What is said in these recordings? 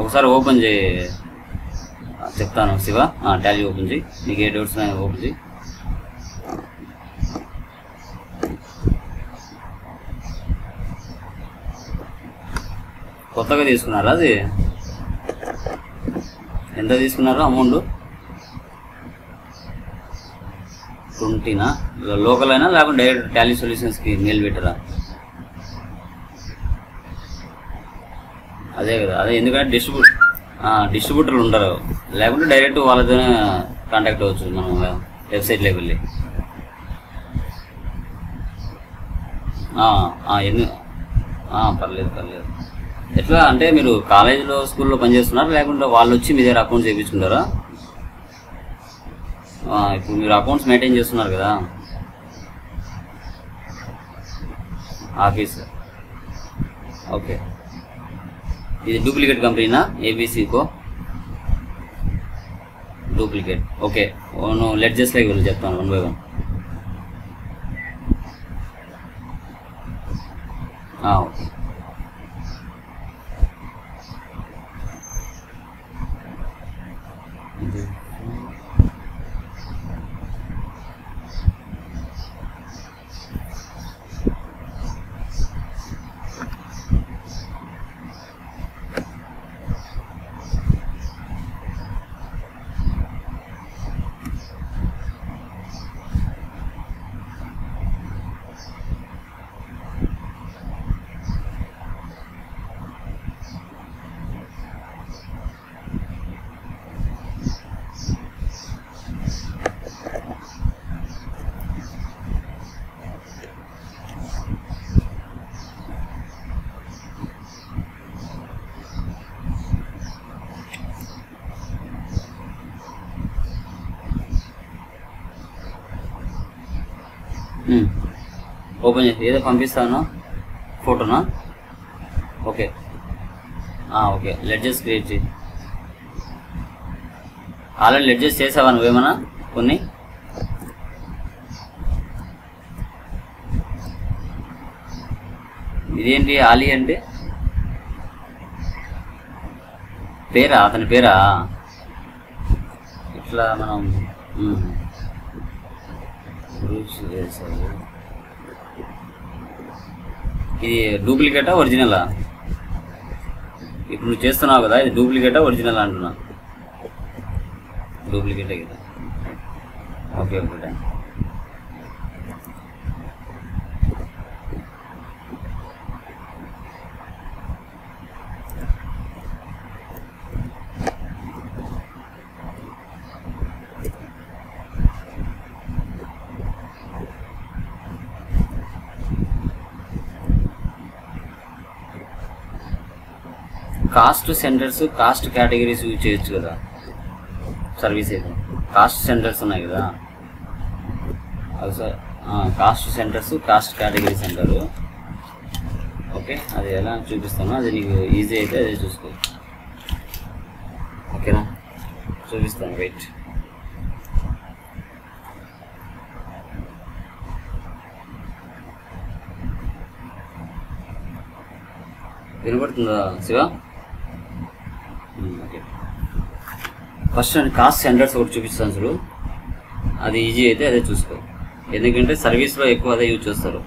ఒకసారి ఓపెన్ చేయి, చెప్తాను శివ. టాలీ ఓపెన్ చేయి, నీకు ఏ డౌట్స్ ఓపెన్ చేయి. కొత్తగా తీసుకున్నారా? అది ఎంత తీసుకున్నారో అమౌంట్? 20నా? లోకల్ అయినా లేకపోతే డైరెక్ట్ టాలీ సొల్యూషన్స్కి మెయిల్ పెట్టరా? అదే కదా, అదే. ఎందుకంటే డిస్ట్రిబ్యూటర్లు ఉండరు, లేకుంటే డైరెక్ట్ వాళ్ళతోనే కాంటాక్ట్ అవ్వచ్చు మనం వెబ్సైట్లోకి వెళ్ళి. పర్లేదు. ఎట్లా అంటే మీరు కాలేజీలో స్కూల్లో పనిచేస్తున్నారా, లేకుంటే వాళ్ళు వచ్చి మీ దగ్గర అకౌంట్స్ చేయించుకుంటారా? ఇప్పుడు మీరు అకౌంట్స్ మెయింటైన్ చేస్తున్నారు కదా, ఆఫీస్. ఓకే, ఇది డూప్లికేట్ కంపెనీనా? ఏబీసీకో డూప్లికేట్. ఓకే, నువ్వు లెడ్జెస్లోకి వెళ్ళి చెప్తాను 1 by 1. ఓకే. ఓపెన్ చేసి ఏదో పంపిస్తాను, ఫోటోనా? ఓకే. ఓకే, లెడ్జెస్ క్రియేట్ చేయి. ఆల్రెడీ లెడ్జెస్ చేసావా నువ్వేమన్నా కొన్ని? ఇదేంటి ఆలీ అంటే? పేరా? అతని పేరా? ఇట్లా మనం ఇది డూప్లికేటా ఒరిజినలా? ఇప్పుడు నువ్వు చేస్తున్నావు కదా, ఇది డూప్లికేటా ఒరిజినల్ అంటున్నా? డూప్లికేటే కదా. Okay. Cost centres, cost categories use చేయొచ్చు కదా సర్వీస్ అయితే. కాస్ట్ సెంటర్స్ ఉన్నాయి కదా అవి sir. Cost centres, cost categories అంటారు. ఓకే, అది ఎలా చూపిస్తాను, అది నీకు ఈజీ అయితే అదే చూసుకో. ఓకేనా, చూపిస్తాను. వెయిట్. వినపడుతుందా శివ? ఓకే, ఫస్ట్ నేను కాస్ట్ సెంటర్స్ ఒకటి చూపిస్తాను చూడు, అది ఈజీ అయితే అదే చూసుకో. ఎందుకంటే సర్వీస్లో ఎక్కువ అదే యూజ్ చేస్తారు.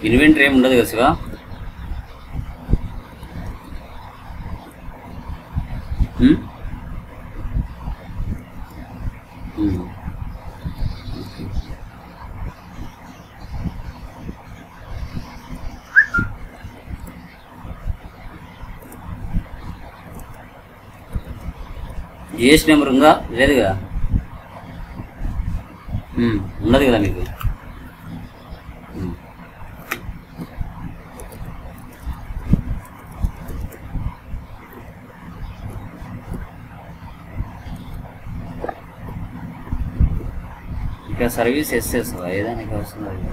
ఇన్వెంటరీ ఏమి ఉండదు కదా శివ? జిఎస్టీ నెంబర్ ఉందా? లేదు కదా, ఉండదు కదా మీకు. ఇంకా సర్వీస్ ఎస్ఎస్ ఏదైనా వస్తుంది.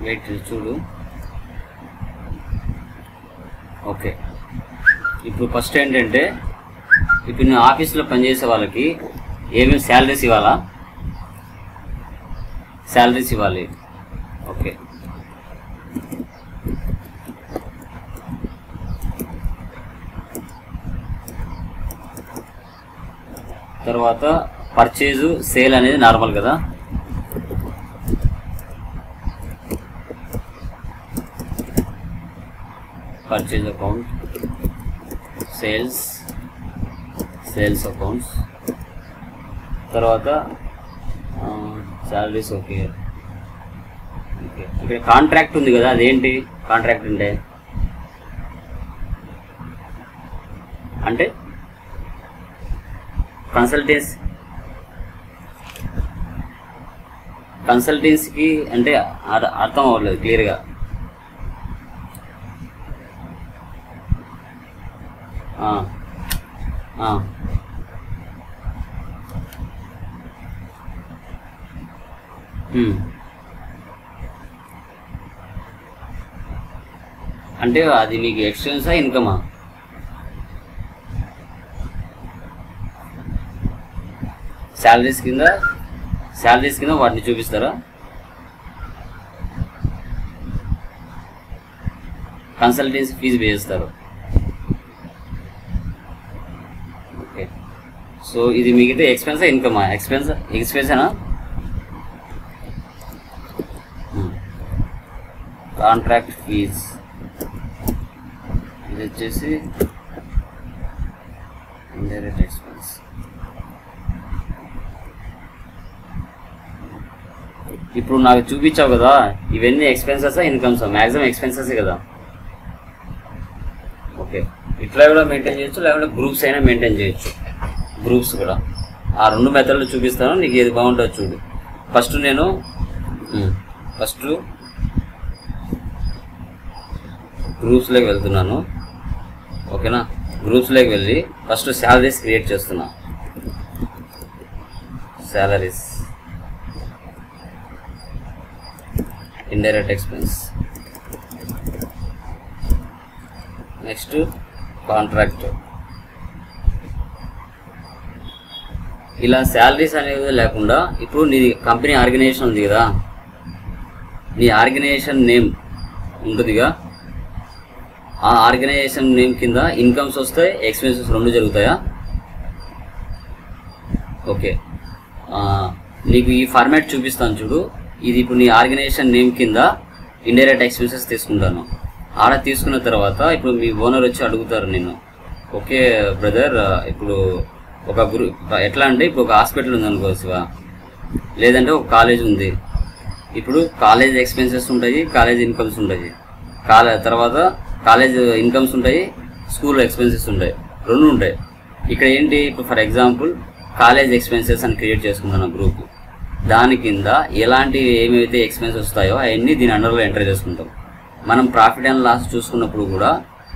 వెయిట్ చూడు. ఓకే, ఇప్పుడు ఫస్ట్ ఏంటంటే ఇప్పుడు నేను ఆఫీస్లో పనిచేసే వాళ్ళకి ఏమేమి శాలరీస్ ఇవ్వాలా? శాలరీస్ ఇవ్వాలి. ఓకే, తర్వాత పర్చేజు సేల్ అనేది నార్మల్ కదా. పర్చేజ్ అకౌంట్, సేల్స్ అకౌంట్స్, తర్వాత శాలరీస్. ఓకే, ఇక్కడ కాంట్రాక్ట్ ఉంది కదా, అదేంటి కాంట్రాక్ట్ అంటే కన్సల్టెన్సీకి అంటే అర్థం అవ్వలేదు క్లియర్గా. అంటే అది మీకు ఎక్స్పెన్సా ఇన్కమా? శాలరీస్ కింద వాటిని చూపిస్తారా? కన్సల్టెన్సీ ఫీజు పే చేస్తారు. ఓకే, సో ఇది మిగితే ఎక్స్పెన్సా ఇన్కమా? ఎక్స్పెన్సేనా? కాంట్రాక్ట్ ఫీజ్ ఇది వచ్చేసి ఇండైరెక్ట్ ఎక్స్పెన్స్. ఇప్పుడు నాకు చూపించావు కదా, ఇవన్నీ ఎక్స్పెన్సెసా ఇన్కమ్సా? మ్యాక్సిమం ఎక్స్పెన్సెస్ కదా. ఓకే, ఇట్లా కూడా మెయింటైన్ చేయొచ్చు, లేకుంటే గ్రూప్స్ అయినా మెయింటైన్ చేయొచ్చు. గ్రూప్స్ కూడా ఆ రెండు మెథడ్లు చూపిస్తాను, నీకు ఏది బాగుంటుందో చూడు. ఫస్ట్ గ్రూప్స్లోకి వెళ్తున్నాను. ఓకేనా, గ్రూప్స్లోకి వెళ్ళి ఫస్ట్ శాలరీస్ క్రియేట్ చేస్తున్నా. Salaries, indirect expense, next contract. ఇలా శాలరీస్ అనేది లేకుండా ఇప్పుడు నీ కంపెనీ ఆర్గనైజేషన్ ఉంది కదా, నీ ఆర్గనైజేషన్ నేమ్ ఉంటుందిగా, ఆ ఆర్గనైజేషన్ నేమ్ కింద ఇన్కమ్స్ వస్తాయి, ఎక్స్పెన్సెస్ రెండు జరుగుతాయా? ఓకే, నీకు ఈ ఫార్మాట్ చూపిస్తాను చూడు. ఇది ఇప్పుడు నీ ఆర్గనైజేషన్ నేమ్ కింద ఇండైరెక్ట్ ఎక్స్పెన్సెస్ తీసుకుంటాను. ఆడ తీసుకున్న తర్వాత ఇప్పుడు మీ ఓనర్ వచ్చి అడుగుతారు నిన్ను, ఓకే బ్రదర్, ఇప్పుడు ఒక ఎట్లా అంటే ఇప్పుడు ఒక హాస్పిటల్ ఉంది అనుకో శివ, లేదంటే ఒక కాలేజ్ ఉంది. ఇప్పుడు కాలేజ్ ఎక్స్పెన్సెస్ ఉంటాయి, కాలేజ్ ఇన్కమ్స్ ఉంటాయి. తర్వాత కాలేజ్ ఇన్కమ్స్ ఉంటాయి, స్కూల్ ఎక్స్పెన్సెస్ ఉంటాయి, రెండు ఉంటాయి. ఇక్కడ ఏంటి, ఇప్పుడు ఫర్ ఎగ్జాంపుల్ కాలేజ్ ఎక్స్పెన్సెస్ అని క్రియేట్ చేసుకుంటాను గ్రూప్. దాని కింద ఎలాంటి ఏమైతే ఎక్స్పెన్సెస్ వస్తాయో అవన్నీ దీని అండర్లో ఎంటర్ చేసుకుంటాం. మనం ప్రాఫిట్ అండ్ లాస్ చూసుకున్నప్పుడు కూడా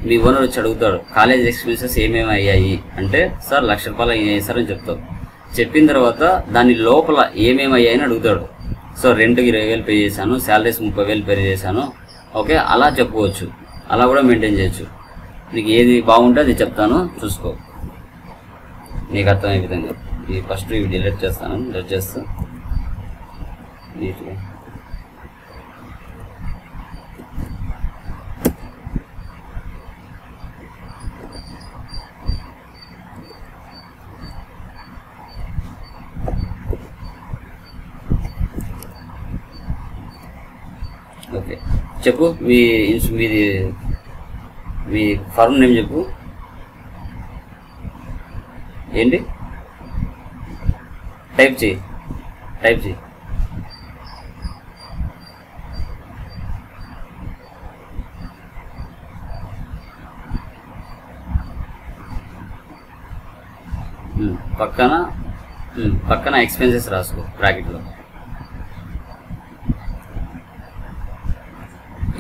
మీ ఓనర్ వచ్చి అడుగుతాడు, కాలేజ్ ఎక్స్పెన్సెస్ ఏమేమి అయ్యాయి అంటే, సార్ 1,00,000 రూపాయలు అయ్యాయి సార్ అని చెప్తావు. చెప్పిన తర్వాత దాని లోపల ఏమేమి అయ్యాయని అడుగుతాడు. సో రెంట్కి 20,000 పే చేశాను, శాలరీస్ 30,000 పే చేశాను. ఓకే, అలా చెప్పుకోవచ్చు, అలా కూడా మెయింటైన్ చేయొచ్చు. నీకు ఏది బాగుంటే అది చెప్తాను, చూసుకో, నీకు అర్థమయ్యే విధంగా. ఈ ఫస్ట్ ఇవి డిలీట్ చేస్తాను, డిలీట్ చేస్తా నీట్గా. చెప్పు మీది మీ ఫర్మ్ నేమ్ చెప్పు. ఏంటి? టైప్ చేయి. పక్కన ఎక్స్పెన్సెస్ రాసుకో బ్రాకెట్లో.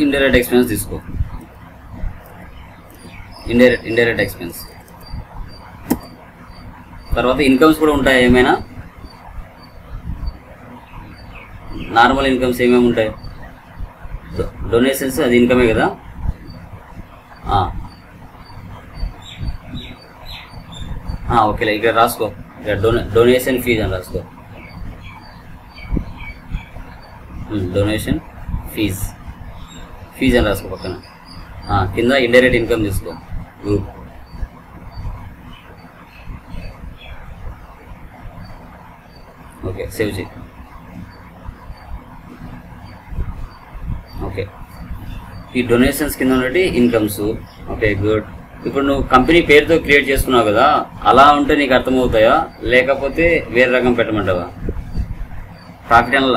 ఇండైరెక్ట్ ఎక్స్పెన్స్ తీసుకో. ఇండైరెక్ట్ ఎక్స్పెన్స్ తర్వాత ఇన్కమ్స్ కూడా ఉంటాయి ఏమైనా? నార్మల్ ఇన్కమ్స్ ఏమేమి ఉంటాయి? డొనేషన్స్ అది ఇన్కమే కదా. ఓకేలే, ఇక్కడ రాసుకో. ఇక్కడ డొనేషన్ ఫీజ్ అని రాసుకో. డొనేషన్ ఫీజ్ అని రాసుకో పక్కన. కింద ఇండైరెక్ట్ ఇన్కమ్ తీసుకో గ్రూప్. ఓకే, సేవ్ చేయి. ఓకే, ఈ డొనేషన్స్ కింద ఉన్నట్టు ఇన్కమ్స్. Okay, good. ఇప్పుడు నువ్వు కంపెనీ పేరుతో క్రియేట్ చేసుకున్నావు కదా, అలా ఉంటే నీకు అర్థమవుతాయా లేకపోతే వేరే రకం పెట్టమంటావా? ప్రాఫిట్ అండ్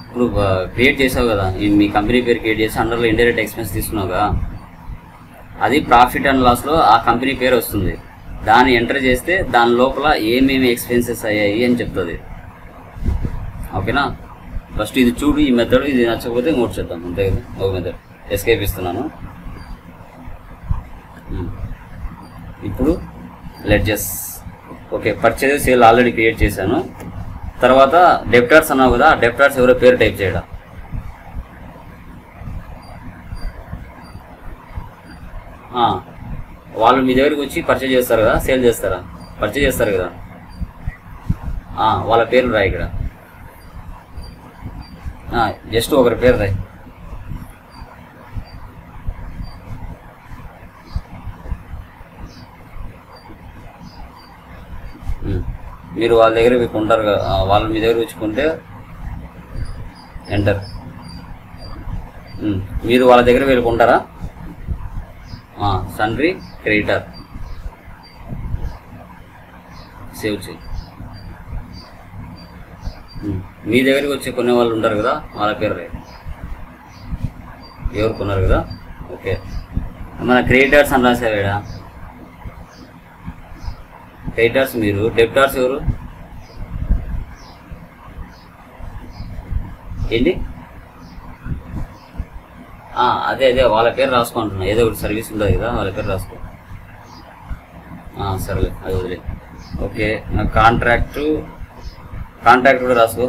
ఇప్పుడు క్రియేట్ చేసావు కదా, మీ కంపెనీ పేరు క్రియేట్ చేసి అండర్లో ఇండైరెక్ట్ ఎక్స్పెన్స్ తీసుకున్నావు కదా, అది ప్రాఫిట్ అండ్ లాస్లో ఆ కంపెనీ పేరు వస్తుంది. దాన్ని ఎంటర్ చేస్తే దాని లోపల ఏమేమి ఎక్స్పెన్సెస్ అయ్యాయి అని చెప్తుంది. ఓకేనా? ఫస్ట్ ఇది చూడు, ఈ మెథడ్. ఇది నచ్చకపోతే ఇంకోటి చేద్దాం, అంతే కదా. ఒక మెథడ్ ఎస్కేప్ ఇస్తున్నాను. ఇప్పుడు ledges. Okay, purchase sale already create చేశాను. తర్వాత డెప్టార్స్ అన్నావు కదా, డెప్టార్స్ ఎవరో పేరు టైప్ చేయడం. వాళ్ళు మీ దగ్గరికి వచ్చి పర్చేజ్ చేస్తారు కదా, సేల్ చేస్తారా? పర్చేజ్ చేస్తారు కదా, వాళ్ళ పేర్లు రాయి ఇక్కడ. జస్ట్ ఒకరి పేరు రాయి. మీరు వాళ్ళ దగ్గర కొంటారు కదా, వాళ్ళు మీ దగ్గర వచ్చుకుంటే ఎంటర్. మీరు వాళ్ళ దగ్గర వెళ్ళుకుంటారా? సన్రీ క్రెడిటర్ సేవ్ చేయి. మీ దగ్గరికి వచ్చి కొనే వాళ్ళు ఉంటారు కదా, వాళ్ళ పేరు రాయి. ఎవరు కొన్నారు కదా. ఓకే, మన క్రెడిటర్స్ అని రాసావేడా? క్రెడిటర్స్ మీరు. డెప్టార్స్ ఎవరు? ఏంటి? అదే వాళ్ళ పేరు రాసుకుంటున్నా. ఏదో ఒకటి సర్వీస్ ఉంటుంది కదా, వాళ్ళ పేరు రాసుకో. సరేలే, అది వదిలే. ఓకే, నాకు కాంట్రాక్ట్ కూడా రాసుకో.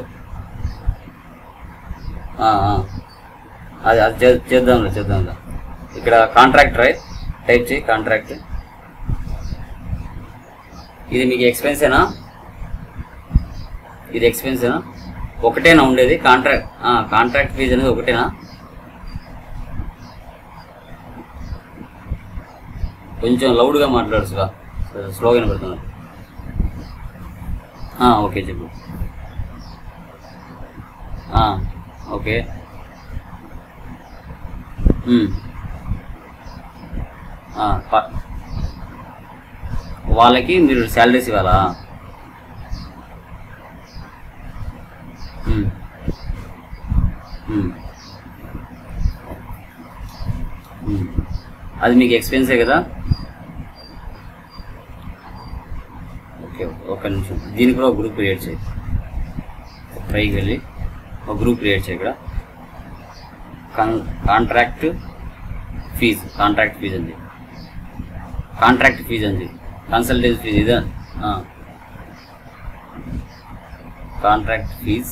అది చేద్దాంలే. ఇక్కడ కాంట్రాక్ట్ టైప్ చేయి. కాంట్రాక్ట్. ఇది మీకు ఎక్స్పెన్సేనా? ఇది ఎక్స్పెన్సేనా? ఒకటేనా ఉండేది? కాంట్రాక్ట్ ఫీజ్ అనేది ఒకటేనా? కొంచెం లౌడ్గా మాట్లాడుచుగా, స్లోగా పెడుతున్నా. ఓకే, చెప్పు. ఓకే, వాళ్ళకి మీరు శాలరీస్ ఇవ్వాలా? అది మీకు ఎక్స్పెన్సే కదా. ఓకే, ఒక్క నిమిషం. దీనికి కూడా ఒక గ్రూప్ క్రియేట్ చేయి. పైకి వెళ్ళి ఒక గ్రూప్ క్రియేట్ చేయి. ఇక్కడ కాంట్రాక్ట్ ఫీజ్ అండి. కాంట్రాక్ట్ ఫీజ్ అండి. కన్సల్టెన్సీ ఫీజ్ ఇదా? కాంట్రాక్ట్ ఫీజ్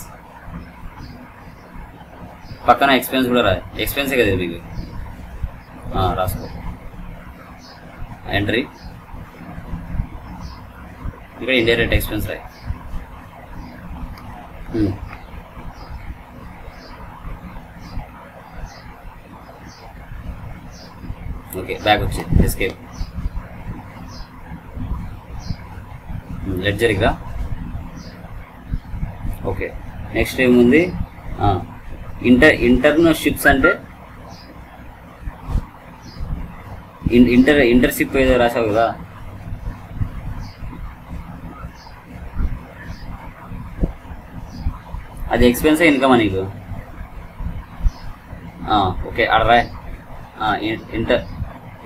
పక్కన ఎక్స్పెన్స్ కూడా రాయి. ఎక్స్పెన్సే కదా మీకు. రాసుకో. ఎంట్రీ. ఇక్కడ ఇండైరెక్ట్ ఎక్స్పెన్స్ రాయి. ఓకే, బ్యాక్ వచ్చి ఎస్కేప్. లెడ్జర్గా. ఓకే, నెక్స్ట్ ఏముంది? ఇంటర్న్షిప్స్ అంటే ఇంటర్షిప్ ఏదో రాసావు కదా, అది ఎక్స్పెన్సా ఇన్కమా నీకు? ఓకే ఆడ రాయ్,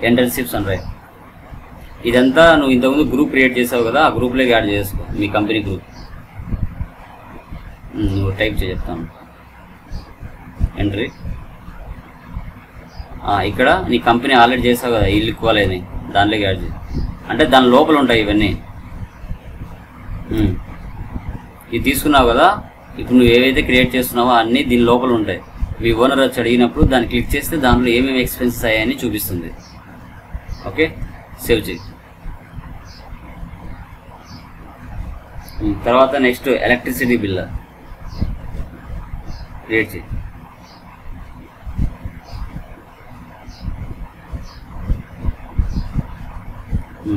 ఇంటర్న్షిప్స్ అని రాయ్. ఇదంతా నువ్వు ఇంతకుముందు గ్రూప్ క్రియేట్ చేసావు కదా, ఆ గ్రూప్లోకి యాడ్ చేసుకో, మీ కంపెనీ గ్రూప్. నువ్వు టైప్ చేసి చెప్తాను. ఎంట్రీ ఇక్కడ నీ కంపెనీ ఆల్రెడీ చేసావు కదా, ఇల్లు ఇక్వాలని దాంట్లోకి యాడ్ చేయి. అంటే దాని లోపల ఉంటాయి ఇవన్నీ. ఇది తీసుకున్నావు కదా, ఇప్పుడు నువ్వు ఏవైతే క్రియేట్ చేస్తున్నావో అన్నీ దీని లోపల ఉంటాయి. మీ ఓనర్ వచ్చి అడిగినప్పుడు దాన్ని క్లిక్ చేస్తే దాంట్లో ఏమేమి ఎక్స్పెన్సెస్ అయ్యాయని చూపిస్తుంది. ఓకే, సేవ్ చేయి. తర్వాత నెక్స్ట్ ఎలక్ట్రిసిటీ బిల్ క్రియేట్ చేయి.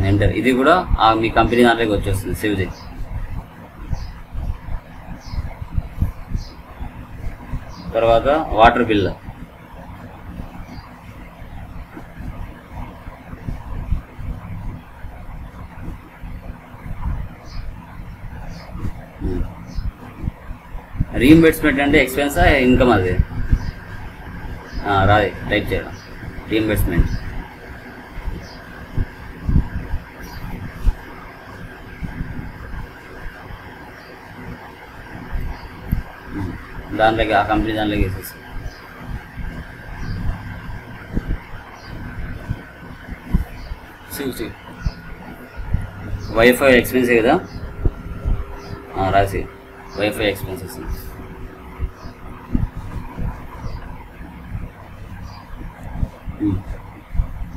ఎంటర్. ఇది కూడా మీ కంపెనీ దాంట్లోకి వచ్చేస్తుంది. సేవ్ చేయి. తర్వాత వాటర్ బిల్, రీఇంబర్స్మెంట్ అంటే ఎక్స్పెన్సా ఇన్కమ్? అది రాది, టైప్ చేయడం. రీఇంబర్స్మెంట్ దాంట్లోకి, ఆ కంపెనీ దాంట్లోకి వేసేసి. వైఫై ఎక్స్పెన్సే కదా, రాసి వైఫై ఎక్స్పెన్సెస్.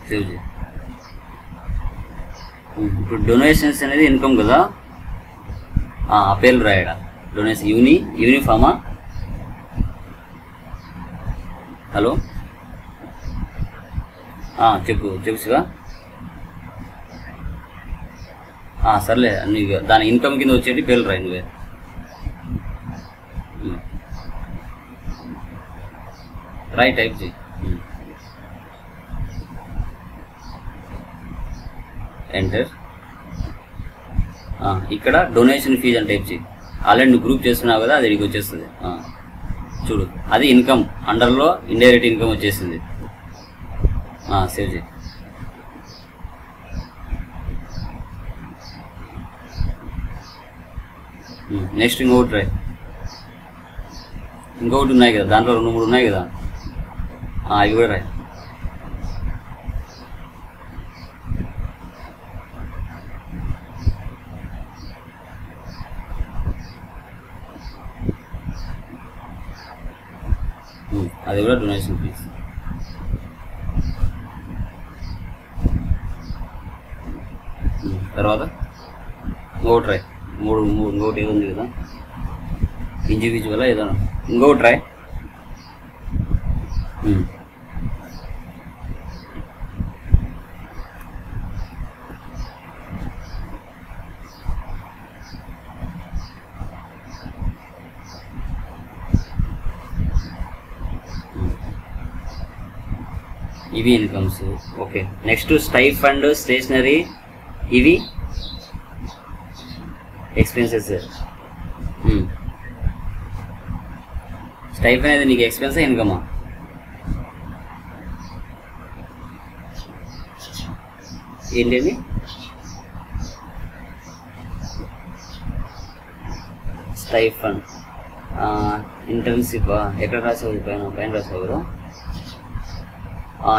సేవ్ చేయి. ఇప్పుడు డొనేషన్స్ అనేది ఇన్కమ్ కదా, ఆ పేర్లు రాయడా. డొనేషన్ యూనిఫామా? హలో చెప్పు శివ. సర్లే, నీకు దాని ఇన్కమ్ కింద వచ్చేటి పేర్లు రాయి నువ్వే. రాయి, టైప్ చేయి. ఎంటర్. ఇక్కడ డొనేషన్ ఫీజ్ అని టైప్ చేయి. ఆల్రెడీ నువ్వు గ్రూప్ చేస్తున్నావు కదా, అది నీకు వచ్చేస్తుంది. చూడు, అది ఇన్కమ్, అండర్లో ఇండైరెక్ట్ ఇన్కమ్ వచ్చేసింది. సేవ్ చేయి. నెక్స్ట్ ఇంకొకటి రాయి. ఇంకొకటి ఉన్నాయి కదా, దాంట్లో 2-3 ఉన్నాయి కదా, అవి కూడా రాయి. అది కూడా డొనేషన్ ఫీజ్. తర్వాత ఇంకొకటి రాయి. మూడు ఇంకొకటి ఏదో ఉంది కదా, ఇండివిజువల్ ఏదో, ఇంకొకటి రాయి. ఇవి incomes. Okay, next stipend, stationery, ఇవి ఎక్స్పెన్సెస్. స్టైఫండ్ అనేది నీకు ఎక్స్పెన్సా ఇన్కమా? ఏంటి? స్టైఫండ్ ఇంటర్న్షిప్ ఎక్కడ రాసావు? పైన రాసావు కదా.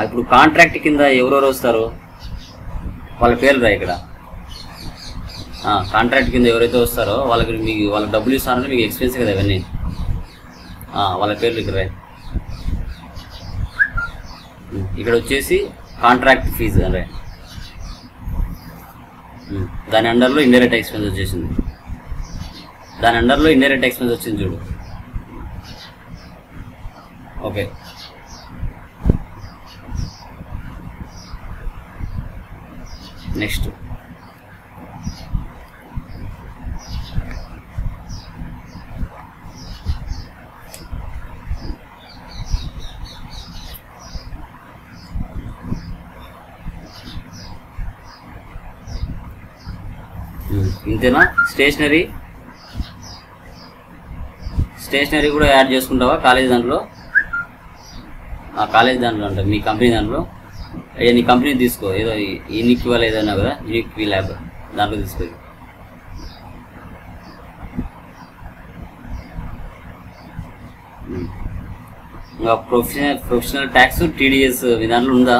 ఇప్పుడు కాంట్రాక్ట్ కింద ఎవరెవరు వస్తారు వాళ్ళ పేర్లు రా ఇక్కడ. కాంట్రాక్ట్ కింద ఎవరైతే వస్తారో వాళ్ళకి డబ్బులు ఇస్తారంటే మీకు ఎక్స్పెన్స్ కదా ఇవన్నీ. వాళ్ళ పేర్లు ఇక్కడ రా. ఇక్కడ వచ్చేసి కాంట్రాక్ట్ ఫీజు రా. దాని అండర్లో ఇండైరెక్ట్ ఎక్స్పెన్స్ వచ్చేసింది. దాని అండర్లో ఇండైరెక్ట్ ఎక్స్పెన్స్ వచ్చింది చూడు. ఓకే, నెక్స్ట్ ఇంతేనా? స్టేషనరీ కూడా యాడ్ చేసుకుంటావా కాలేజ్ దాంట్లో? కాలేజ్ దాంట్లో అంటే మీ కంపెనీ దాంట్లో అయ్యా, నీ కంపెనీ తీసుకో, ఏదో యూనిక్ వాళ్ళు ఏదన్నా కదా, యూనిక్ ల్యాబ్ దాంట్లో తీసుకో. ఇంకా ప్రొఫెషనల్ ట్యాక్స్ టీడీఎస్ మీ దాంట్లో ఉందా?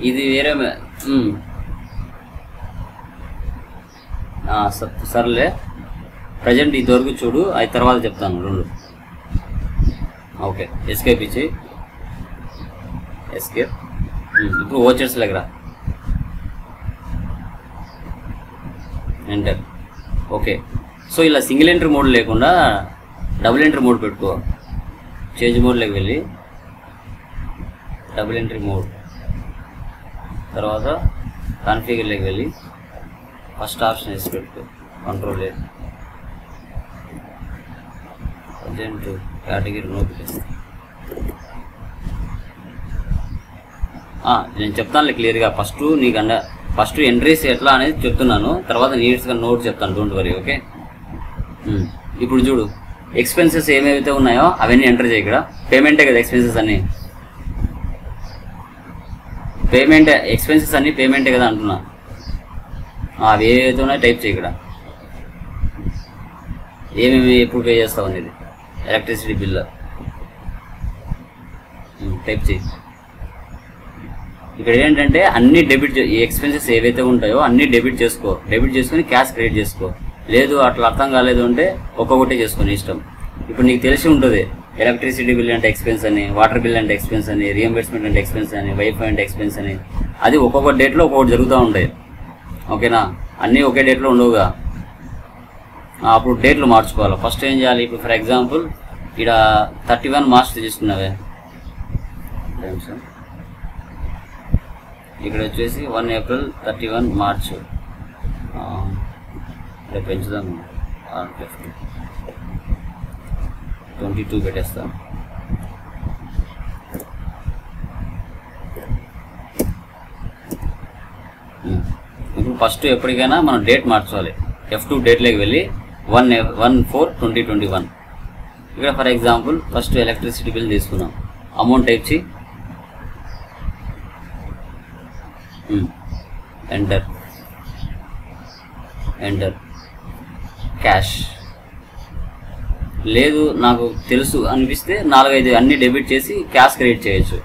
ఇది వేరే. సర్లే, ప్రజెంట్ ఇంతవరకు చూడు, అది తర్వాత చెప్తాను రెండు. ఓకే, ఎస్కేప్ ఇచ్చి ఎస్కేప్. ఇప్పుడు ఓచర్స్ దగ్గర ఎంటర్. ఓకే, సో ఇలా సింగిల్ ఎంట్రీ మోడ్ లేకుండా డబుల్ ఎంట్రీ మోడ్ పెట్టుకో. చేంజ్ మోడ్లోకి వెళ్ళి డబుల్ ఎంట్రీ మోడ్, తర్వాత కాన్ఫిగర్లోకి వెళ్ళి ఫస్ట్ ఆప్షన్ వేసి పెట్టుకో, కంట్రోల్ అర్జెంట్ కేటగిరీ నోటిఫికేషన్. నేను చెప్తానులే క్లియర్గా. ఫస్ట్ ఎంట్రీస్ ఎట్లా అనేది చెప్తున్నాను, తర్వాత నీడ్స్గా నోట్ చెప్తాను, డోంట్ వరీ. ఓకే, ఇప్పుడు చూడు, ఎక్స్పెన్సెస్ ఏమేమైతే ఉన్నాయో అవన్నీ ఎంటర్ చేయి. ఇక్కడ పేమెంటే కదా ఎక్స్పెన్సెస్ అన్నీ, ఎక్స్పెన్సెస్ అన్నీ పేమెంటే కదా అంటున్నా. అవి ఏవైతే ఉన్నాయో టైప్ చేయి. ఇక్కడ ఏమేమి ఎప్పుడు పే చేస్తావు అనేది, ఎలక్ట్రిసిటీ బిల్ టైప్ చేయి. ఇక్కడ ఏంటంటే అన్ని డెబిట్, ఈ ఎక్స్పెన్సెస్ ఏవైతే ఉంటాయో అన్నీ డెబిట్ చేసుకొని క్యాష్ క్రెడిట్ చేసుకో. లేదు అట్లా అర్థం కాలేదు అంటే ఒక్కొక్కటి చేసుకొని ఇష్టం. ఇప్పుడు నీకు తెలిసి ఉంటుంది ఎలక్ట్రిసిటీ బిల్ అంటే ఎక్స్పెన్స్ అని, వాటర్ బిల్ అంటే ఎక్స్పెన్స్ అని, రియంబర్స్మెంట్ అంటే ఎక్స్పెన్స్ అని, వైఫై అంటే ఎక్స్పెన్స్ అని. అది ఒక్కొక్క డేట్లో ఒక్కొక్కటి జరుగుతూ ఉంటాయి. ఓకేనా? అన్నీ ఒకే డేట్లో ఉండవుగా, అప్పుడు డేట్లు మార్చుకోవాలి. ఫస్ట్ ఏం చేయాలి, ఇప్పుడు ఫర్ ఎగ్జాంపుల్ ఇక్కడ 31 మార్చ్ తీసుకున్నావే, ఇక్కడ వచ్చేసి 1 ఏప్రిల్ 31 మార్చ్. ఇక్కడ పెంచుదాం, 22 పెట్టేస్తాం. ఇప్పుడు ఫస్ట్ ఎప్పటికైనా మనం డేట్ మార్చాలి. F2 డేట్లోకి వెళ్ళి 1/4/2021. ఇక్కడ for example first electricity bill తీసుకున్నాం, అమౌంట్ టైప్ చేయి, ఎంటర్ క్యాష్. లేదు నాకు తెలుసు అనిపిస్తే 4-5 అన్ని డెబిట్ చేసి క్యాష్ క్రెడిట్ చేయొచ్చు.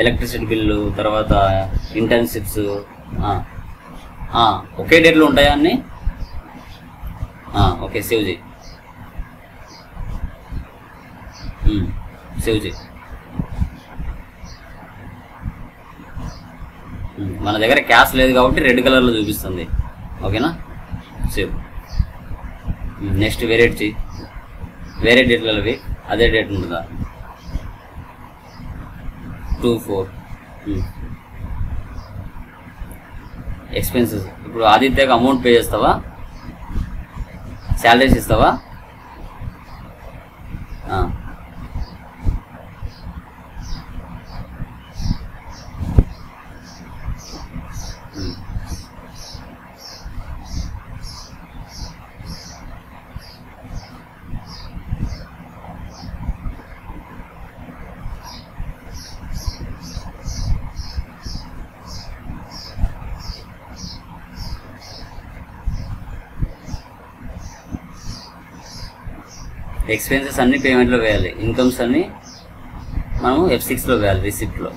ఎలక్ట్రిసిటీ బిల్లు, తర్వాత ఇంటర్న్షిప్స్ ఒకే డేట్లో ఉంటాయా అన్నీ? ఓకే, సేవ్ చేయి. మన దగ్గర క్యాష్ లేదు కాబట్టి రెడ్ కలర్లో చూపిస్తుంది. ఓకేనా? సేవ్. నెక్స్ట్ వేరేట్ చెయ్యి, వేరే డేట్లవి అదే డేట్ ఉంటుందా? 2/4. ఎక్స్పెన్సెస్, ఇప్పుడు ఆదిత్యకి అమౌంట్ పే చేస్తావా, శాలరీస్ ఇస్తావా? ఎక్స్పెన్సెస్ అన్ని పేమెంట్లో వేయాలి, ఇన్కమ్స్ అన్ని మనం F6లో వేయాలి, రిసిప్ట్లో.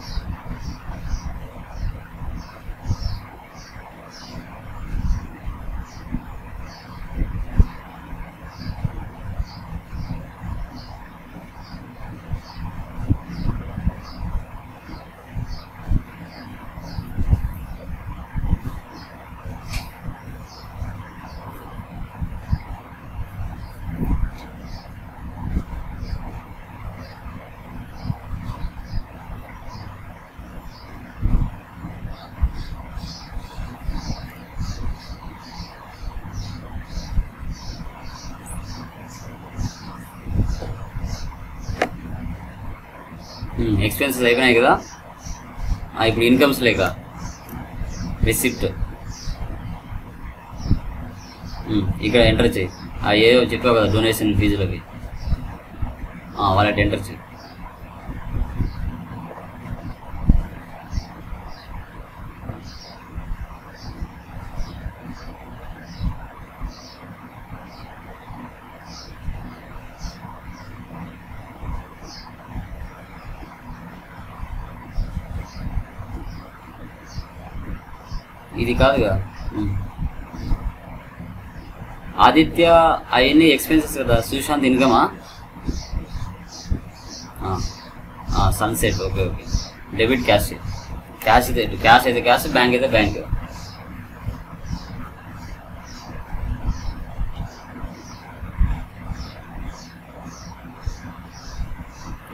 ఎక్స్పెన్సెస్ అయిపోయినాయి కదా. ఇప్పుడు ఇన్కమ్స్ లేక రిసిప్ట్ ఇక్కడ ఎంటర్ చేయి. ఏదో చెప్పావు కదా డొనేషన్ ఫీజులకి, వాళ్ళకి ఎంటర్ చేయి. ఇది కాదుగా ఆదిత్య అవన్నీ ఎక్స్పెన్సెస్ కదా. సుశాంత్ ఇన్కమా? Sunset. Okay okay. Debit cash అయితే క్యాష్, బ్యాంక్ అయితే బ్యాంక్.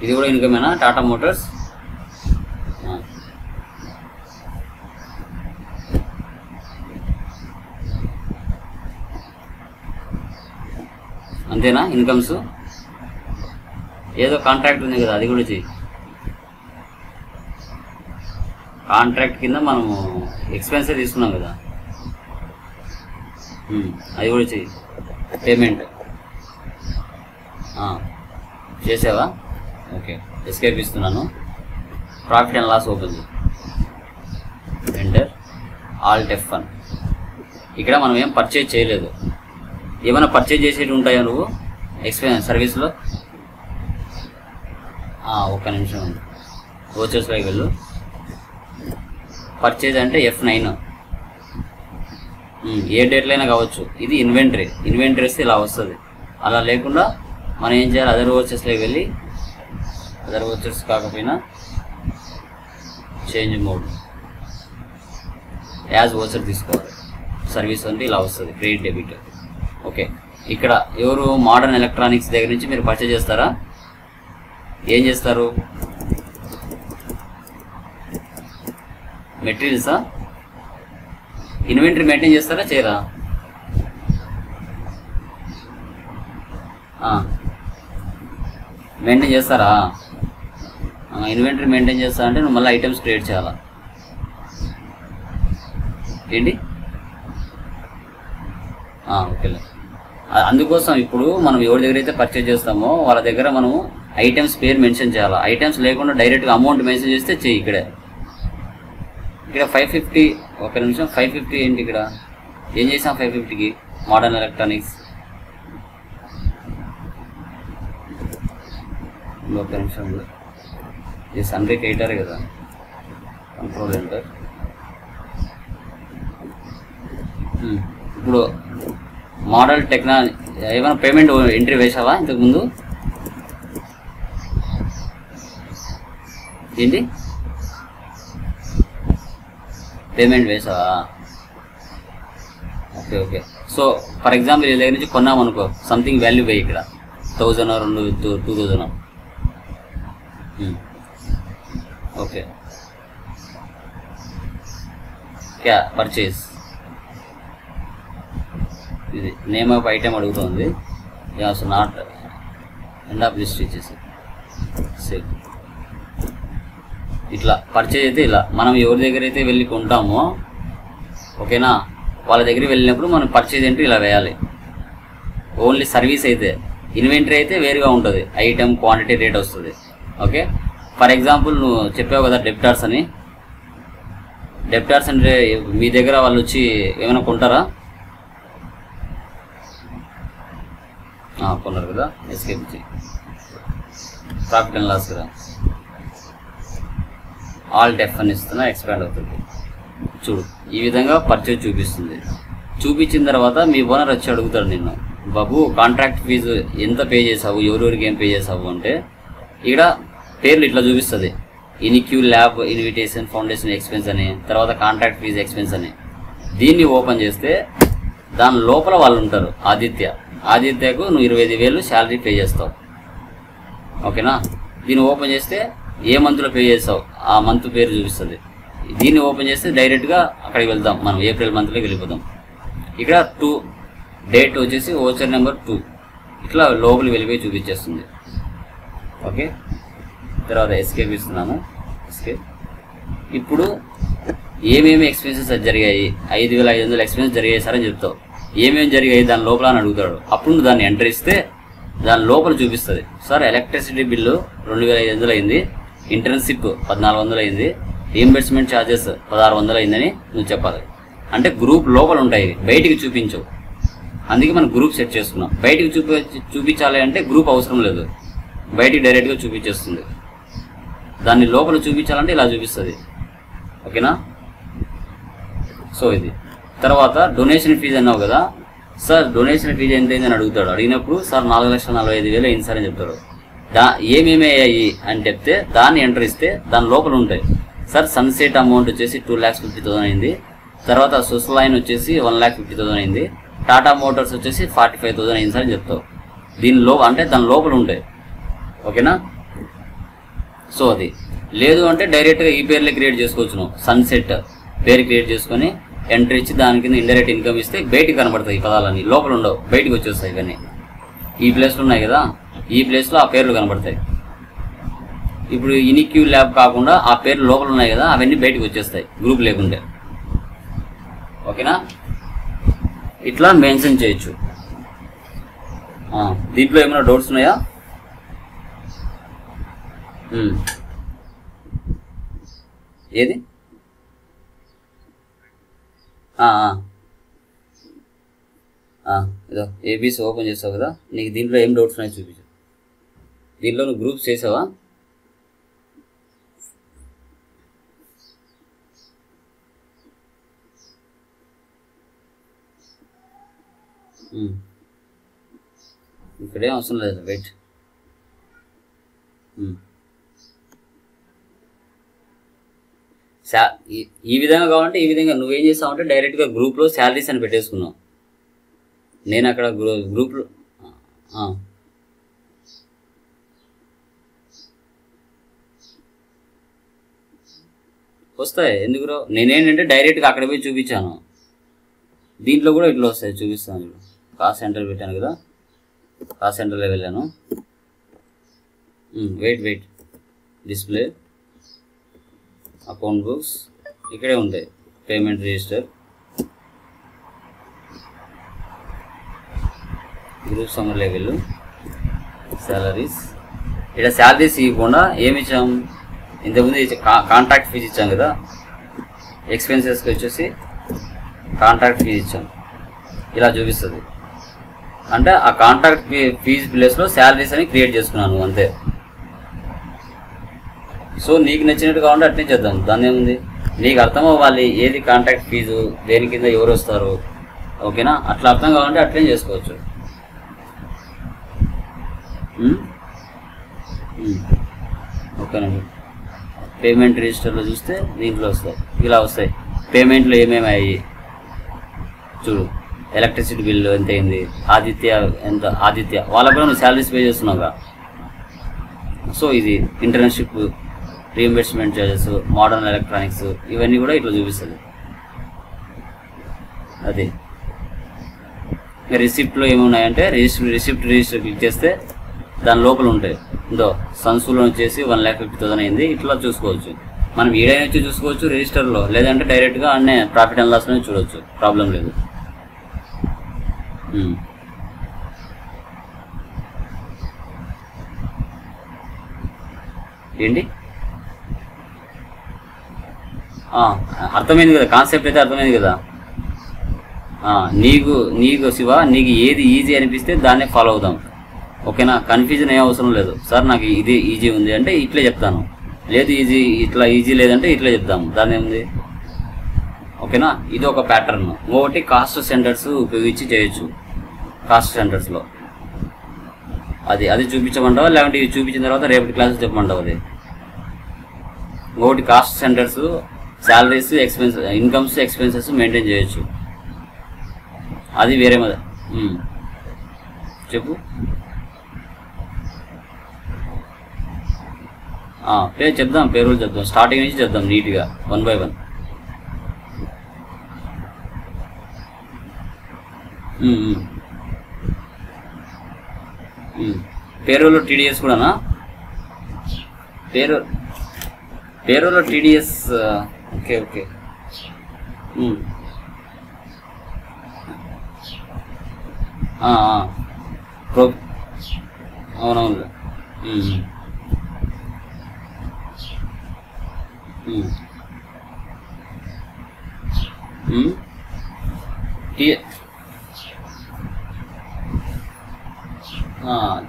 ఇది కూడా ఇన్కమేనా? టాటా మోటార్స్. అంతేనా ఇన్కమ్స్? ఏదో కాంట్రాక్ట్ ఉంది కదా, అది కూడా చెయ్యి. కాంట్రాక్ట్ కింద మనము ఎక్స్పెన్సే తీసుకున్నాం కదా, అది కూడా చెయ్యి. పేమెంట్ చేసావా? ఓకే. ఎస్కేప్ ఇస్తున్నాను. ప్రాఫిట్ అండ్ లాస్ ఓపెన్ చేయి. Enter Alt F1. ఇక్కడ మనం ఏం పర్చేజ్ చేయలేదు. ఏమైనా పర్చేజ్ చేసేవి ఉంటాయా నువ్వు ఎక్స్పెన్స్ సర్వీస్లో? ఒక్క నిమిషం ఉంది. వోచర్స్లోకి వెళ్ళు. పర్చేజ్ అంటే F9. ఏ డేట్లో అయినా కావచ్చు. ఇది ఇన్వెంటరీ వస్తే ఇలా వస్తుంది. అలా లేకుండా మనం ఏం చేయాలి? అదర్ వోచర్స్లోకి వెళ్ళి, అదర్ వోచర్స్ కాకపోయినా చేంజ్ మోడ్ యాజ్ వోచర్ తీసుకోవాలి. సర్వీస్ అంటే ఇలా వస్తుంది, క్రెడిట్ డెబిట్. ఓకే. ఇక్కడ ఎవరు మోడర్న్ ఎలక్ట్రానిక్స్ దగ్గర నుంచి మీరు పర్చేజ్ చేస్తారా? ఏం చేస్తారు? మెటీరియల్సా? ఇన్వెంటరీ మెయింటైన్ చేస్తారా చేయరా? మెయింటైన్ చేస్తారా? ఇన్వెంటరీ మెయింటైన్ చేస్తారంటే నువ్వు మళ్ళీ ఐటమ్స్ క్రియేట్ చేయాలా? ఏంటి? ఓకేలే. అందుకోసం ఇప్పుడు మనం ఎవరి దగ్గర అయితే పర్చేజ్ చేస్తామో వాళ్ళ దగ్గర మనము ఐటమ్స్ పేరు మెన్షన్ చేయాలి. ఐటమ్స్ లేకుండా డైరెక్ట్గా అమౌంట్ మెన్షన్ చేస్తే చెయ్యి. ఇక్కడ 550. ఒక నిమిషం. 550 ఏంటి? ఇక్కడ ఏం చేసాం 550కి? Modern electronics. ఒక నిమిషం. ఇది సన్రీ ఎయిటర్ కదా, కంట్రోల్ ఎంటర్. ఇప్పుడు మోడల్ టెక్నాలజీ ఏమైనా పేమెంట్ ఎంట్రీ వేసావా ఇంతకుముందు? ఏంటి పేమెంట్ వేసావా? Okay okay. So for example ఈ దగ్గర నుంచి కొన్నాం అనుకో, సంథింగ్ వాల్యూ వేయి. ఇక్కడ 1000 2000. ఓకే. పర్చేజ్. ఇది నేమ్ ఆఫ్ ఐటమ్ అడుగుతుంది. నాట్ ఎండ్ ఆఫ్ లిస్ట్ ఇచ్చేసి సేవ్. ఇట్లా పర్చేజ్ అయితే ఇలా మనం ఎవరి దగ్గర అయితే వెళ్ళి కొంటామో, ఓకేనా, వాళ్ళ దగ్గరికి వెళ్ళినప్పుడు మనం పర్చేజ్ ఎంట్రీ ఇలా వేయాలి. ఓన్లీ సర్వీస్ అయితే, ఇన్వెంటరీ అయితే వేరుగా ఉంటుంది. ఐటమ్, క్వాంటిటీ, రేట్ వస్తుంది. ఓకే. ఫర్ ఎగ్జాంపుల్ నువ్వు చెప్పావు కదా డెప్టార్స్ అని. డెప్టార్స్ అంటే మీ దగ్గర వాళ్ళు వచ్చి ఏమైనా కొంటారా? కొన్నారు కదా. ఎస్కేప్ చేయి. ప్రాఫిట్ అండ్ లాస్ కదా, ఆల్ట్ F1 ఇస్తున్నా, ఎక్స్పాండ్ అవుతుంది. చూడు ఈ విధంగా పర్చేజ్ చూపిస్తుంది. చూపించిన తర్వాత మీ ఓనర్ వచ్చి అడుగుతాడు నిన్ను, బాబు కాంట్రాక్ట్ ఫీజు ఎంత పే చేసావు, ఎవరెవరికి ఏం పే చేసావు అంటే ఇక్కడ పేర్లు ఇట్లా చూపిస్తుంది. ఇనిక్యూ ల్యాబ్ ఇన్విటేషన్ ఫౌండేషన్ ఎక్స్పెన్స్ అని, తర్వాత కాంట్రాక్ట్ ఫీజు ఎక్స్పెన్స్ అని. దీన్ని ఓపెన్ చేస్తే దాని లోపల వాళ్ళు ఉంటారు. ఆదిత్యకు నువ్వు 25,000 శాలరీ పే చేస్తావు. ఓకేనా. దీన్ని ఓపెన్ చేస్తే ఏ మంత్లో పే చేస్తావు ఆ మంత్ పేరు చూపిస్తుంది. దీన్ని ఓపెన్ చేస్తే డైరెక్ట్గా అక్కడికి వెళ్దాం. మనం ఏప్రిల్ మంత్లోకి వెళ్ళిపోదాం. ఇక్కడ 2 డేట్ వచ్చేసి ఓచర్ నెంబర్ 2 ఇట్లా లోపలికి వెళ్ళిపోయి చూపించేస్తుంది. ఓకే. తర్వాత ఎస్కేప్ ఇస్తున్నాను. ఎస్కేప్ ఇప్పుడు ఏమేమి ఎక్స్పెన్సెస్ జరిగాయి, 5,500 ఎక్స్పెన్సెస్ జరిగాయి సార్ అని చెప్తావు. ఏమేమి జరిగాయి దాని లోపల అని అడుగుతాడు. అప్పుడు నువ్వు దాన్ని ఎంటర్ ఇస్తే దాని లోపల చూపిస్తుంది. సార్ ఎలక్ట్రిసిటీ బిల్లు 2,500 అయింది, ఇంటర్న్షిప్ 1,400 అయింది, రీఎంబర్స్మెంట్ ఛార్జెస్ 1,600 అయిందని నువ్వు చెప్పాలి. అంటే గ్రూప్ లోపల ఉంటాయి, బయటికి చూపించవు. అందుకే మనం గ్రూప్ సెట్ చేసుకున్నాం. బయటికి చూపించాలి అంటే గ్రూప్ అవసరం లేదు, బయటికి డైరెక్ట్గా చూపించేస్తుంది. దాన్ని లోపల చూపించాలంటే ఇలా చూపిస్తుంది. ఓకేనా? సో ఇది తర్వాత డొనేషన్ ఫీజు అన్నావు కదా సార్, డొనేషన్ ఫీజు ఎంత అయిందని అడుగుతాడు. అడిగినప్పుడు సార్ 4,45,000 అయింది సార్ అని చెప్తాడు. ఏమేమి అయ్యాయి అని చెప్తే దాన్ని ఎంటర్ ఇస్తే దాని లోపల ఉంటాయి. సార్ సన్సెట్ అమౌంట్ వచ్చేసి 2,50,000 అయింది, తర్వాత సోషల్ లైన్ వచ్చేసి 1,50,000 అయింది, టాటా మోటార్స్ వచ్చేసి 45,000 అయింది సార్ అని చెప్తావు. అంటే దాని లోపల ఉంటాయి. ఓకేనా? సో అది లేదు అంటే డైరెక్ట్గా ఈ పేర్లే క్రియేట్ చేసుకోవచ్చు. నువ్వు సన్సెట్ పేరు క్రియేట్ చేసుకొని ఎంట్రీ ఇచ్చి దాని కింద ఇండైరెక్ట్ ఇన్కమ్ ఇస్తే బయటికి కనబడతాయి. ఈ పదాలన్నీ లోపల ఉండవు, బయటికి వచ్చేస్తాయి. ఇవన్నీ ఈ ప్లేస్లో ఉన్నాయి కదా, ఈ ప్లేస్లో ఆ పేర్లు కనబడతాయి. ఇప్పుడు ఇనిక్యూ ల్యాబ్ కాకుండా ఆ పేర్లు లోపల ఉన్నాయి కదా, అవన్నీ బయటికి వచ్చేస్తాయి గ్రూప్ లేకుంటే. ఓకేనా? ఇట్లా మెన్షన్ చేయొచ్చు. దీంట్లో ఏమైనా డౌట్స్ ఉన్నాయా? ఏది ఇదో ఏబీసీ ఓపెన్ చేసావు కదా, నీకు దీంట్లో ఏం డౌట్స్ ఉన్నాయో చూపించు. దీంట్లో నువ్వు గ్రూప్స్ చేసావా? ఇక్కడేం అవసరం లేదు, వెయిట్. ఈ విధంగా కావాలంటే ఈ విధంగా నువ్వేం చేస్తావు అంటే డైరెక్ట్గా గ్రూప్లో శాలరీస్ అని పెట్టేసుకున్నావు. నేను అక్కడ గ్రూప్లో వస్తాయి. ఎందుకు నేనేంటంటే డైరెక్ట్గా అక్కడ పోయి చూపించాను. దీంట్లో కూడా ఇట్లా వస్తాయి, చూపిస్తాను. ఇప్పుడు కాస్ట్ సెంటర్ పెట్టాను కదా, కాస్ట్ సెంటర్లో వెళ్ళాను. వెయిట్ డిస్ప్లే అకౌంట్ బుక్స్ ఇక్కడే ఉంటాయి. పేమెంట్ రిజిస్టర్, గ్రూప్ సమ్మర్లోకి వెళ్ళు, శాలరీస్. ఇక్కడ శాలరీస్ ఇవ్వకుండా ఏమి ఇచ్చాం, ఇంతకుముందు కాంట్రాక్ట్ ఫీజు ఇచ్చాం కదా, ఎక్స్పెన్సెస్కి వచ్చేసి కాంట్రాక్ట్ ఫీజు ఇచ్చాం. ఇలా చూపిస్తుంది. అంటే ఆ కాంట్రాక్ట్ ఫీజు ప్లేస్లో శాలరీస్ అని క్రియేట్ చేసుకున్నాను అంతే. సో నీకు నచ్చినట్టు కావాలంటే అట్నే చేద్దాం, దాన్ని ఏముంది. నీకు అర్థం అవ్వాలి ఏది కాంట్రాక్ట్ ఫీజు, దేని కింద ఎవరు వస్తారు. ఓకేనా? అట్లా అర్థం కావాలంటే అట్లే చేసుకోవచ్చు. ఓకేనండి. పేమెంట్ రిజిస్టర్లో చూస్తే దీంట్లో వస్తాయి, ఇలా వస్తాయి. పేమెంట్లో ఏమేమి అయ్యాయి చూడు. ఎలక్ట్రిసిటీ బిల్లు ఎంత అయింది, ఆదిత్య ఎంత, ఆదిత్య వాళ్ళకు కూడా నువ్వు శాలరీస్ పే చేస్తున్నావుగా. సో ఇది internship, reimbursement charges, modern electronics, ఇవన్నీ కూడా ఇట్లా చూపిస్తుంది. అది రిసిప్ట్లో ఏమున్నాయంటే రిసిప్ట్ రిజిస్టర్ క్లిక్ చేస్తే దాని లోపల ఉంటాయి. ఇందో సన్సులో వచ్చేసి 1,50,000 అయింది. ఇట్లా చూసుకోవచ్చు. మనం ఏడైనా వచ్చి చూసుకోవచ్చు రిజిస్టర్లో, లేదంటే డైరెక్ట్గా అన్నీ ప్రాఫిట్ అండ్ లాస్లోనే చూడవచ్చు, ప్రాబ్లం లేదు. ఏంటి అర్థమైంది కదా, కాన్సెప్ట్ అయితే అర్థమైంది కదా. నీకు శివ, నీకు ఏది ఈజీ అనిపిస్తే దాన్నే ఫాలో అవుదాం. ఓకేనా? కన్ఫ్యూజన్ ఏం అవసరం లేదు. సార్ నాకు ఇది ఈజీ ఉంది అంటే ఇట్లే చెప్తాను, లేదు ఇట్లా ఈజీ లేదంటే ఇట్లే చెప్తాము, దాని ఏముంది. ఓకేనా? ఇది ఒక ప్యాటర్న్. ఇంకొకటి కాస్ట్ సెంటర్స్ ఉపయోగించి చేయొచ్చు. కాస్ట్ సెంటర్స్లో అది చూపించమంటావా, లేకుంటే ఇవి చూపించిన తర్వాత రేపటి క్లాసెస్ చెప్పమంటావు? అది ఇంకొకటి cost centres salaries, incomes, expenses maintain చేయొచ్చు. అది వేరే చెప్పు. చెప్దాం, పేరు చెప్దాం, స్టార్టింగ్ నుంచి చెప్దాం నీట్గా 1 by 1. పేరులో టీడీఎస్ కూడానా? పేరోలో టీడీఎస్. Okay okay. ప్రో అవునవును.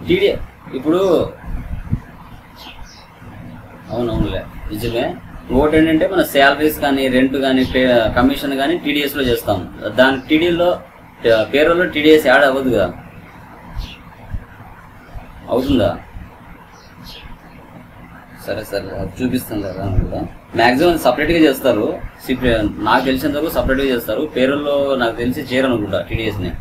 టీడీ ఇప్పుడు అవునవునులే నిజమే. ఇంకోటి ఏంటంటే మన శాలరీస్ కానీ రెంట్ కానీ కమిషన్ కానీ టీడీఎస్లో చేస్తాం. దాని టీడీలో పేరోలో టీడీఎస్ యాడ్ అవ్వదుగా, అవుతుందా? సరే సరే అది చూపిస్తాను కదా. మ్యాక్సిమం సపరేట్గా చేస్తారు, నాకు తెలిసినంత వరకు సపరేట్గా చేస్తారు. పేరోల్లో నాకు తెలిసి చేయరనుకుంటా టీడీఎస్ని.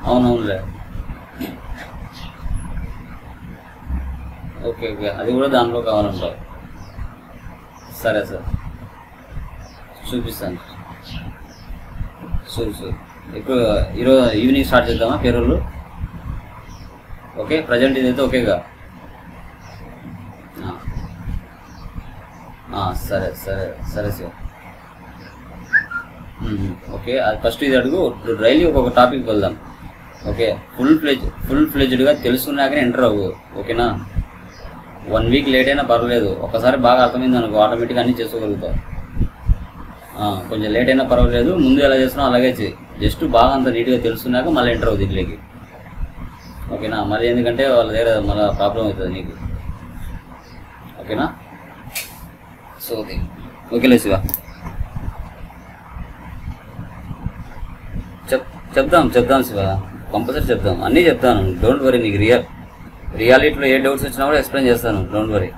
అవునవునులే. ఓకే ఓకే, అది కూడా దాంట్లో కావాలంటారు. సరే సార్ చూపిస్తాను. సూర్ ఇప్పుడు ఈరోజు ఈవినింగ్ స్టార్ట్ చేద్దామా పేరోళ్ళు? ఓకే, ప్రజెంట్ ఇదైతే ఓకేగా. సరే సరే సరే సార్. ఓకే, అది ఫస్ట్ ఇది అడుగు. డైలీ ఒక్కొక్క టాపిక్ వెళ్దాం. ఓకే, ఫుల్ ఫ్లెజ్డ్గా తెలుసుకున్నాకనే ఎంటర్ అవ్వు. ఓకేనా? 1 వీక్ లేట్ అయినా పర్వాలేదు, ఒకసారి బాగా అర్థమైంది అనుకో ఆటోమేటిక్గా అన్నీ చేసుకోగలుగుతావు. కొంచెం లేట్ అయినా పర్వాలేదు, ముందు ఎలా చేస్తున్నావు అలాగే చేయి. జస్ట్ బాగా అంత నీట్గా తెలుసుకున్నాక మళ్ళీ ఎంటర్ అవుతుంది దీంట్లోకి. ఓకేనా? మళ్ళీ ఎందుకంటే వాళ్ళ దగ్గర మళ్ళీ ప్రాబ్లం అవుతుంది నీకు. ఓకేనా? సో ఓకేలే శివ, చెప్దాం శివ, కంపల్సరీ చెప్దాం, అన్నీ చెప్తాను. Don't worry. నీకు రియాలిటీలో ఏ డౌట్స్ వచ్చినా కూడా ఎక్స్ప్లెయిన్ చేస్తాను. Don't worry.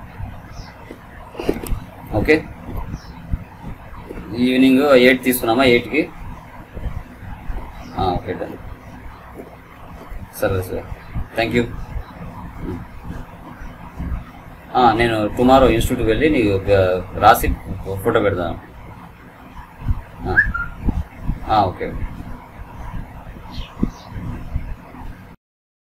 ఓకే, ఈవినింగ్ 8 తీసుకున్నామా? 8కి. Okay done. సరే సార్, థ్యాంక్ యూ. నేను టుమారో ఇన్స్టిట్యూట్కి వెళ్ళి నీకు రాసి ఫోటో పెడతాను. Okay okay.